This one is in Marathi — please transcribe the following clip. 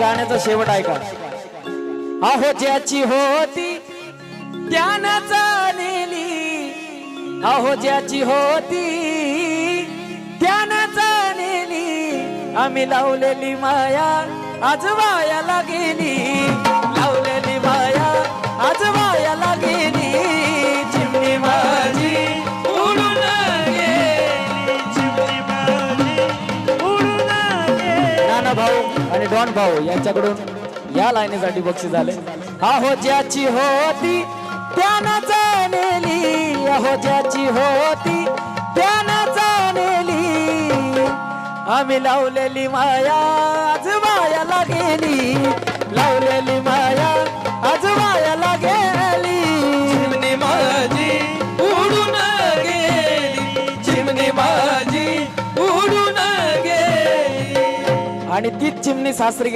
गाण्याचा शेवट ऐका. अहो ज्याची होती त्यानं जाणली, अहो ज्याची होती त्यानं जाणली, आम्ही लावलेली माया आज वायाला गेली, लावलेली माया आज वायाला गेली. चिमणी माझी उडून गेली, चिमणी माझी उडून गेली. नाना भाऊ आणि डॉन भाऊ यांच्याकडून या लाईनीसाठी बक्षीस झाले. अहो ज्याची होती त्यानं जाणली, अहो ज्याची होती त्यानं जाणली, आम्ही लावलेली माया आज वायाला गेली, लावलेली माया आज वायाला गेली. चिमणी माझी उडून गेली, चिमणी माझी उडून गेली. आणि तीच चिमणी सासरी